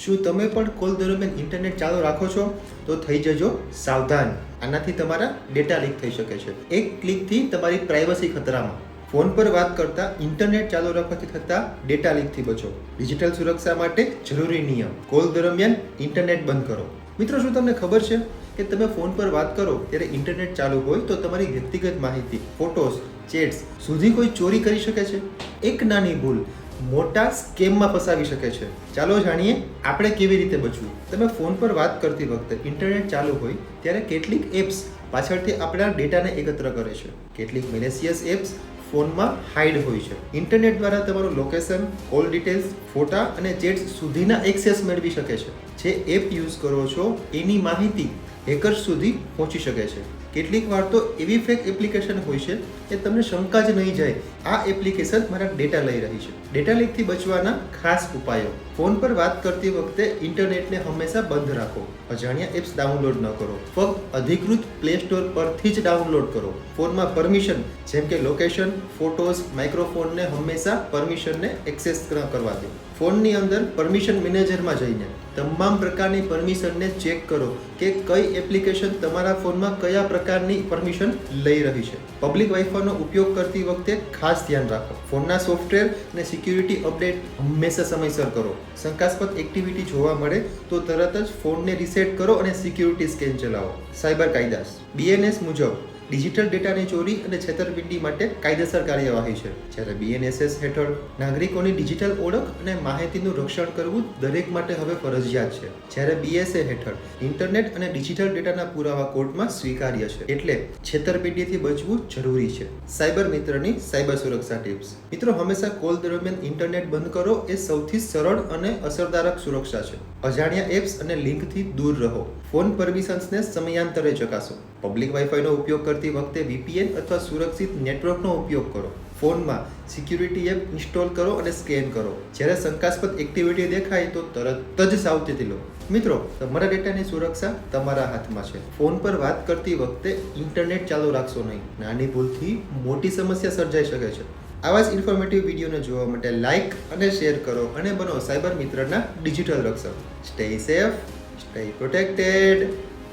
શું તમે પણ કોલ દરમિયાન ઇન્ટરનેટ ચાલુ રાખો છો? તો થઈ જજો સાવધાન. આનાથી તમારા ડેટા લીક થઈ શકે છે. એક ક્લિકથી તમારી પ્રાઇવસી ખતરામાં. ફોન પર વાત કરતા ઇન્ટરનેટ ચાલુ રાખવાથી થતા ડેટા લીકથી બચો. ડિજિટલ સુરક્ષા માટે જરૂરી નિયમ. કોલ દરમિયાન ઇન્ટરનેટ બંધ કરો. મિત્રો, શું તમને ખબર છે કે તમે ફોન પર વાત કરો ત્યારે ઇન્ટરનેટ ચાલુ હોય તો તમારી વ્યક્તિગત માહિતી, ફોટોસ, ચેટ્સ સુધી કોઈ ચોરી કરી શકે છે? એક નાની ભૂલ મોટા સ્કેમમાં ફસાવી શકે છે. ચાલો જાણીએ આપણે કેવી રીતે બચવું. તમે ફોન પર વાત કરતી વખતે ઇન્ટરનેટ ચાલુ હોય ત્યારે કેટલીક એપ્સ પાછળથી આપણા ડેટાને એકત્ર કરે છે. કેટલીક મેલેશિયસ એપ્સ ફોનમાં હાઇડ હોય છે. ઇન્ટરનેટ દ્વારા તમારું લોકેશન, કોલ ડિટેલ્સ, ફોટા અને ચેટ્સ સુધીના એક્સેસ મેળવી શકે છે. જે એપ યુઝ કરો છો એની માહિતી હેકર્સ સુધી પહોંચી શકે છે. કેટલીક વાર તો એવી ફેક એપ્લિકેશન હોય છે કે તમને શંકા જ નહીં જાય આ એપ્લિકેશન મારા ડેટા લઈ રહી છે. ડેટા લીકથી બચવાના ખાસ ઉપાયો. ફોન પર વાત કરતી વખતે ઇન્ટરનેટને હંમેશા બંધ રાખો. અજાણ્યા એપ્સ ડાઉનલોડ ન કરો. ફક્ત અધિકૃત પ્લે સ્ટોર પરથી જ ડાઉનલોડ કરો. ફોનમાં પરમિશન જેમ કે લોકેશન, ફોટોઝ, માઇક્રોફોનને હંમેશા પરમિશનને એક્સેસ કરવા દો. ફોનની અંદર પરમિશન મેનેજરમાં જઈને તમામ પ્રકારની પરમિશનને ચેક કરો કે કઈ એપ્લિકેશન તમારા ફોનમાં કયા પ્રકારની પરમિશન લઈ રહી છે. પબ્લિક વાઈફાઈનો ઉપયોગ કરતી વખતે ખાસ ધ્યાન રાખો. ફોનના સોફ્ટવેર અને સિક્યુરિટી અપડેટ હંમેશા સમયસર કરો. શંકાસ્પદ એક્ટિવિટી જોવા મળે તો તરત જ ફોનને રીસેટ કરો અને સિક્યુરિટી સ્કેન ચલાવો. સાયબર કાયદા. BNS મુજબ ડિજિટલ ડેટાની ચોરી અને છેતરપિંડી માટે કાયદેસર કાર્યવાહી છે. જ્યારે BNSS હેઠળ નાગરિકોની ડિજિટલ ઓળખ અને માહિતીનું રક્ષણ કરવું દરેક માટે હવે ફરજિયાત છે. જ્યારે BSA હેઠળ ઇન્ટરનેટ અને ડિજિટલ ડેટાના પુરાવા કોર્ટમાં સ્વીકાર્ય છે. એટલે છેતરપિંડીથી બચવું જરૂરી છે. સાયબર મિત્રની સાયબર સુરક્ષા ટિપ્સ. મિત્રો, હંમેશા કોલ દરમિયાન ઇન્ટરનેટ બંધ કરો એ સૌથી સરળ અને અસરકારક સુરક્ષા છે. અજાણ્યા એપ્સ અને લિંકથી દૂર રહો. ફોન પરમિશન્સને સમયાંતરે ચકાસો. પબ્લિક વાઈફાઈનો ઉપયોગ કરતી વખતે VPN અથવા સુરક્ષિત નેટવર્કનો ઉપયોગ કરો. ફોનમાં સિક્યુરિટી એપ ઇન્સ્ટોલ કરો અને સ્કેન કરો. જ્યારે શંકાસ્પદ એક્ટિવિટી દેખાય તો તરત જ સાવચેતી લો. મિત્રો, તમારા ડેટાની સુરક્ષા તમારા હાથમાં છે. ફોન પર વાત કરતી વખતે ઇન્ટરનેટ ચાલુ રાખશો નહીં. નાની ભૂલથી મોટી સમસ્યા સર્જાઈ શકે છે. આવા જ ઇન્ફોર્મેટિવ વિડીયોને જોવા માટે લાઇક અને શેર કરો અને બનો સાયબર મિત્રના ડિજિટલ રક્ષક. Stay safe, stay protected.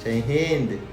જય હિન્દ.